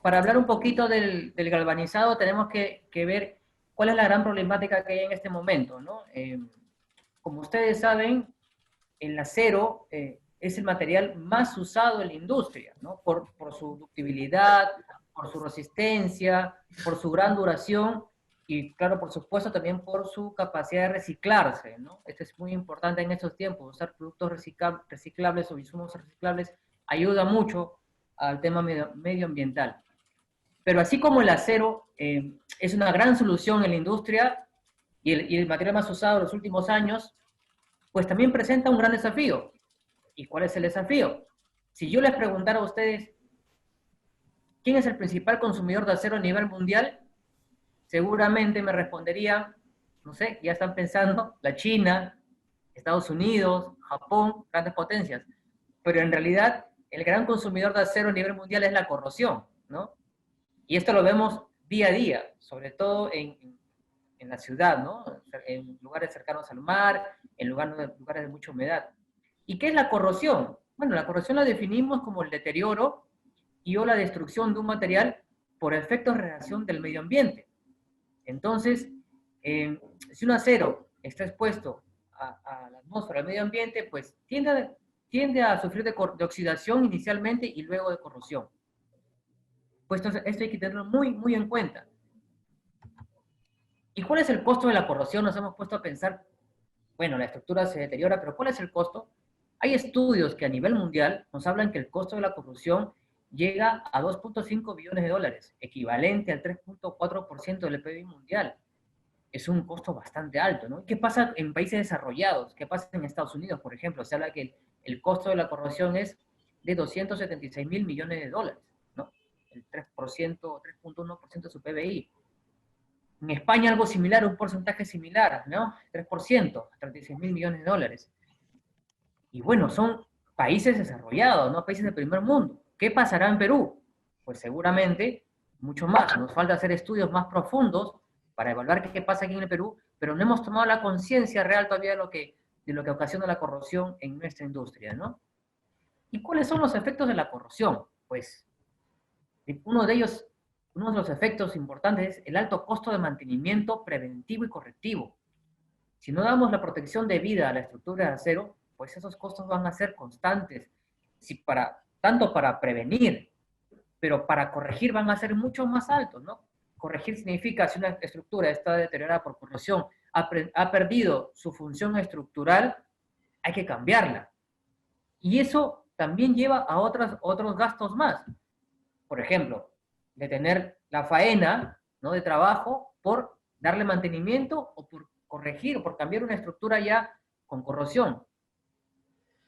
para hablar un poquito del galvanizado, tenemos que ver cuál es la gran problemática que hay en este momento, ¿no? Como ustedes saben, el acero es el material más usado en la industria, ¿no? Por su ductibilidad, por su resistencia, por su gran duración y, claro, por supuesto, también por su capacidad de reciclarse, ¿no? Esto es muy importante en estos tiempos. Usar productos reciclables o insumos reciclables ayuda mucho al tema medioambiental. Pero así como el acero es una gran solución en la industria y el material más usado en los últimos años, pues también presenta un gran desafío. ¿Y cuál es el desafío? Si yo les preguntara a ustedes, ¿quién es el principal consumidor de acero a nivel mundial? Seguramente me responderían, no sé, ya están pensando, la China, Estados Unidos, Japón, grandes potencias. Pero en realidad, el gran consumidor de acero a nivel mundial es la corrosión, ¿no? Y esto lo vemos día a día, sobre todo en la ciudad, ¿no? En lugares cercanos al mar, en lugares de mucha humedad. ¿Y qué es la corrosión? Bueno, la corrosión la definimos como el deterioro y o la destrucción de un material por efectos de radiación del medio ambiente. Entonces, si un acero está expuesto a la atmósfera, al medio ambiente, pues tiende a sufrir de oxidación inicialmente y luego de corrosión. Pues esto hay que tenerlo muy en cuenta. ¿Y cuál es el costo de la corrosión? Nos hemos puesto a pensar, bueno, la estructura se deteriora, pero ¿cuál es el costo? Hay estudios que a nivel mundial nos hablan que el costo de la corrosión llega a 2.5 billones de dólares, equivalente al 3.4% del PIB mundial. Es un costo bastante alto, ¿no? ¿Qué pasa en países desarrollados? ¿Qué pasa en Estados Unidos, por ejemplo? Se habla que el costo de la corrosión es de 276 mil millones de dólares, ¿no? El 3%, 3.1% de su PBI. En España algo similar, un porcentaje similar, ¿no? 3%, 36 mil millones de dólares. Y bueno, son países desarrollados, ¿no? Países del primer mundo. ¿Qué pasará en Perú? Pues seguramente mucho más. Nos falta hacer estudios más profundos para evaluar qué pasa aquí en el Perú, pero no hemos tomado la conciencia real todavía de lo que ocasiona la corrosión en nuestra industria, ¿no? ¿Y cuáles son los efectos de la corrosión? Pues uno de ellos, uno de los efectos importantes es el alto costo de mantenimiento preventivo y correctivo. Si no damos la protección debida a la estructura de acero, pues esos costos van a ser constantes, tanto para prevenir, pero para corregir van a ser mucho más altos, ¿no? Corregir significa si una estructura está deteriorada por corrosión, ha perdido su función estructural, hay que cambiarla. Y eso también lleva a otros gastos más. Por ejemplo, detener la faena, ¿no?, de trabajo por darle mantenimiento o por corregir o por cambiar una estructura ya con corrosión.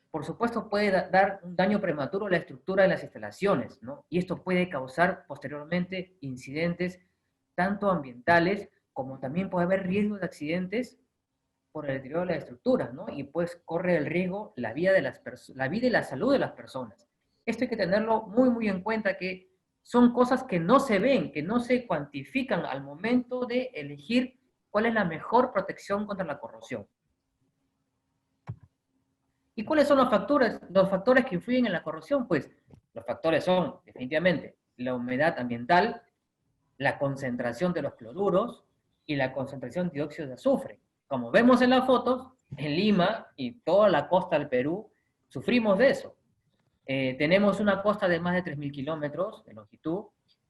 Por supuesto, puede dar un daño prematuro a la estructura de las instalaciones, ¿no? Y esto puede causar posteriormente incidentes tanto ambientales como también puede haber riesgos de accidentes por el deterioro de las estructuras, ¿no? Y pues corre el riesgo la vida y la salud de las personas. Esto hay que tenerlo muy en cuenta, que son cosas que no se ven, que no se cuantifican al momento de elegir cuál es la mejor protección contra la corrosión. ¿Y cuáles son los factores que influyen en la corrosión? Pues los factores son, definitivamente, la humedad ambiental, la concentración de los cloruros y la concentración de dióxido de azufre. Como vemos en las fotos, en Lima y toda la costa del Perú, sufrimos de eso. Tenemos una costa de más de 3.000 kilómetros de longitud,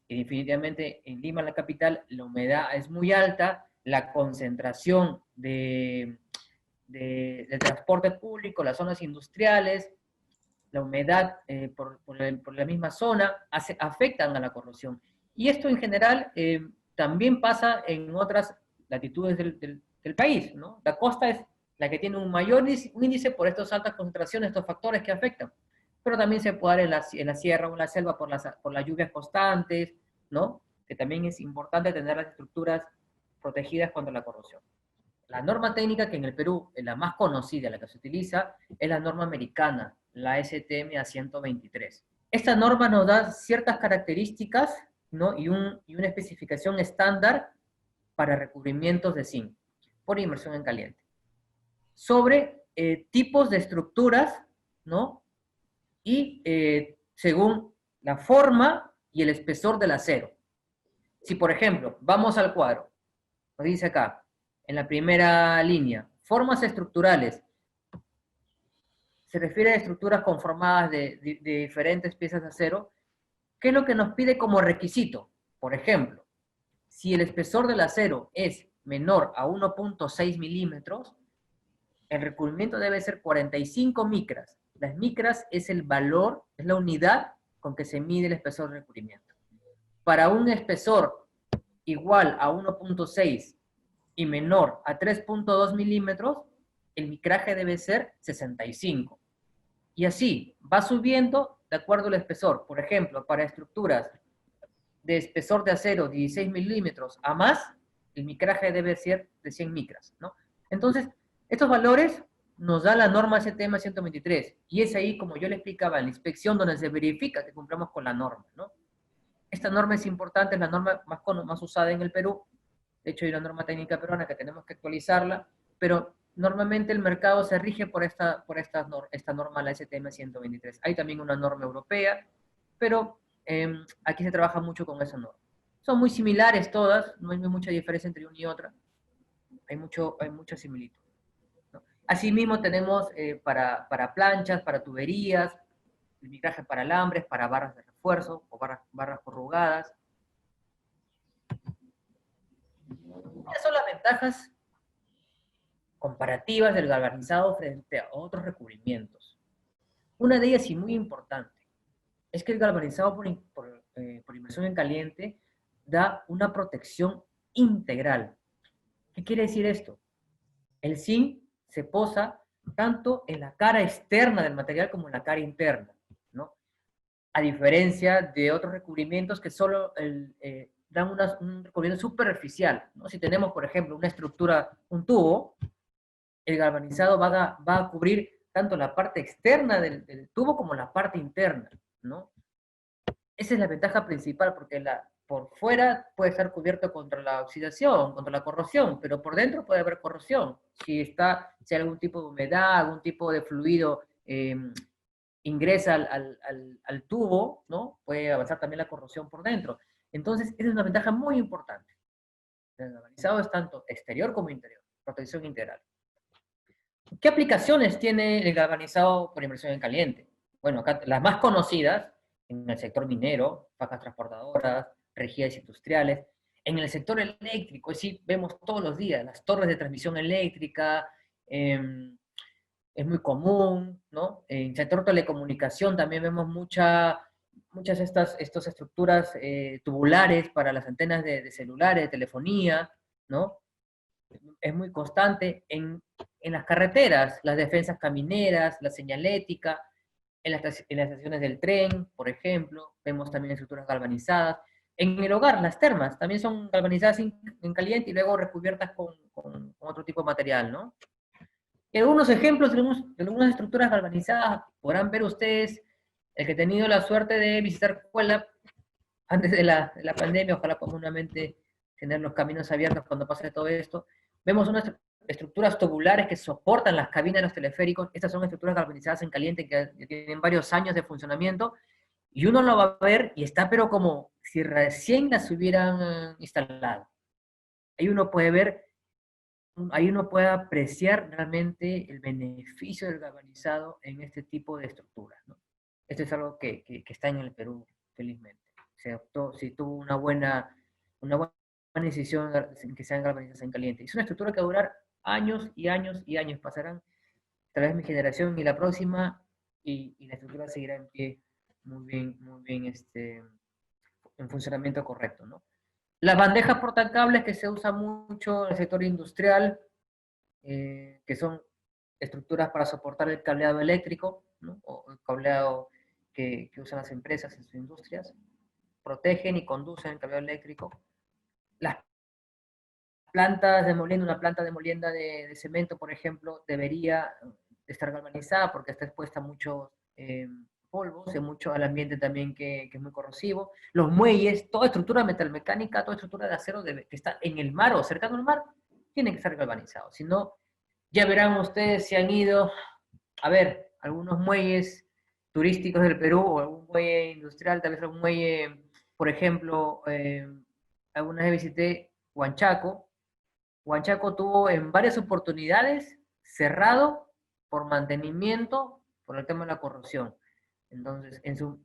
y definitivamente en Lima, la capital, la humedad es muy alta, la concentración de transporte público, las zonas industriales, la humedad por la misma zona, afectan a la corrosión. Y esto en general también pasa en otras latitudes del país, ¿no? La costa es la que tiene un mayor índice por estas altas concentraciones, estos factores que afectan. Pero también se puede dar en la sierra o en la selva por las lluvias constantes, ¿no? Que también es importante tener las estructuras protegidas contra la corrosión. La norma técnica que en el Perú es la más conocida, la que se utiliza, es la norma americana, la STM A123. Esta norma nos da ciertas características, ¿no?, y una especificación estándar para recubrimientos de zinc por inmersión en caliente. Sobre tipos de estructuras, ¿no? Y según la forma y el espesor del acero. Si, por ejemplo, vamos al cuadro, nos dice acá, en la primera línea, formas estructurales. Se refiere a estructuras conformadas de diferentes piezas de acero. ¿Qué es lo que nos pide como requisito? Por ejemplo, si el espesor del acero es menor a 1.6 milímetros, el recubrimiento debe ser 45 micras. Las micras es el valor, es la unidad con que se mide el espesor del recubrimiento. Para un espesor igual a 1.6 y menor a 3.2 milímetros, el micraje debe ser 65. Y así, va subiendo de acuerdo al espesor. Por ejemplo, para estructuras de espesor de acero 16 milímetros a más, el micraje debe ser de 100 micras, ¿no? Entonces, estos valores nos da la norma STM 123, y es ahí, como yo le explicaba, en la inspección donde se verifica que cumplamos con la norma, ¿no? Esta norma es importante, es la norma más usada en el Perú. De hecho, hay una norma técnica peruana que tenemos que actualizarla, pero normalmente el mercado se rige por esta norma, la STM 123. Hay también una norma europea, pero aquí se trabaja mucho con esa norma. Son muy similares todas, no hay mucha diferencia entre una y otra, hay mucha similitud, ¿no? Asimismo tenemos para planchas, para tuberías, el micraje para alambres, para barras de refuerzo o barras corrugadas. ¿Cuáles son las ventajas comparativas del galvanizado frente a otros recubrimientos? Una de ellas, y muy importante, es que el galvanizado por inmersión en caliente da una protección integral. ¿Qué quiere decir esto? El zinc se posa tanto en la cara externa del material como en la cara interna, ¿no? A diferencia de otros recubrimientos que solo dan un recubrimiento superficial, ¿no? Si tenemos, por ejemplo, una estructura, un tubo, el galvanizado va a cubrir tanto la parte externa del tubo como la parte interna, ¿no? Esa es la ventaja principal, porque por fuera puede estar cubierto contra la oxidación, contra la corrosión, pero por dentro puede haber corrosión. Si hay algún tipo de humedad, algún tipo de fluido ingresa al tubo, ¿no? Puede avanzar también la corrosión por dentro. Entonces, esa es una ventaja muy importante. El galvanizado es tanto exterior como interior, protección integral. ¿Qué aplicaciones tiene el galvanizado por inmersión en caliente? Bueno, acá las más conocidas, en el sector minero, facas transportadoras, rigidez industriales. En el sector eléctrico, es decir, vemos todos los días las torres de transmisión eléctrica, es muy común, ¿no? En el sector telecomunicación también vemos muchas estas estructuras tubulares para las antenas de celulares, de telefonía, ¿no? Es muy constante en las carreteras, las defensas camineras, la señalética, en las estaciones del tren, por ejemplo, vemos también estructuras galvanizadas. En el hogar, las termas también son galvanizadas en caliente y luego recubiertas con otro tipo de material, ¿no? Y algunos ejemplos de algunas estructuras galvanizadas podrán ver ustedes, el que he tenido la suerte de visitar Cuela antes de la pandemia, ojalá podamos nuevamente tener los caminos abiertos cuando pase todo esto. Vemos unas estructuras tubulares que soportan las cabinas de los teleféricos. Estas son estructuras galvanizadas en caliente que tienen varios años de funcionamiento, y uno lo va a ver y está pero como si recién las hubieran instalado. Ahí uno puede apreciar realmente el beneficio del galvanizado en este tipo de estructuras, ¿no? Esto es algo que está en el Perú, felizmente. Se tuvo una buena decisión en que sean galvanizadas en caliente. Es una estructura que va a durar años y años y años. Pasarán tal vez mi generación y la próxima, y la estructura seguirá en pie muy bien en funcionamiento correcto, ¿no? Las bandejas portacables que se usan mucho en el sector industrial, que son estructuras para soportar el cableado eléctrico, ¿no? O el cableado que usan las empresas en sus industrias, protegen y conducen el cableado eléctrico. Las plantas de molienda, una planta de molienda de cemento, por ejemplo, debería estar galvanizada porque está expuesta a muchos polvos, y mucho al ambiente también que es muy corrosivo. Los muelles, toda estructura metalmecánica, toda estructura de acero que está en el mar o cercano al mar, tiene que estar galvanizado. Si no, ya verán ustedes si han ido a ver algunos muelles turísticos del Perú o algún muelle industrial, tal vez algún muelle por ejemplo, alguna vez visité Huanchaco. Huanchaco tuvo en varias oportunidades cerrado por mantenimiento, por el tema de la corrosión. Entonces, en su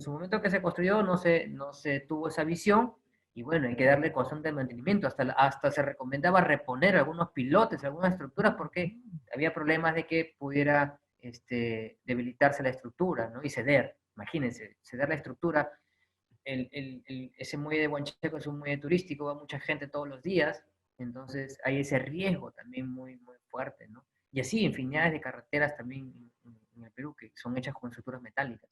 momento que se construyó no se tuvo esa visión y bueno, hay que darle constante mantenimiento. Hasta se recomendaba reponer algunos pilotes, algunas estructuras porque había problemas de que pudiera debilitarse la estructura, ¿no? Y ceder. Imagínense, ceder la estructura. Ese muelle de Huanchaco es un muelle turístico, va mucha gente todos los días, entonces hay ese riesgo también muy, muy fuerte, ¿no? Y así, infinidades de carreteras también en el Perú que son hechas con estructuras metálicas.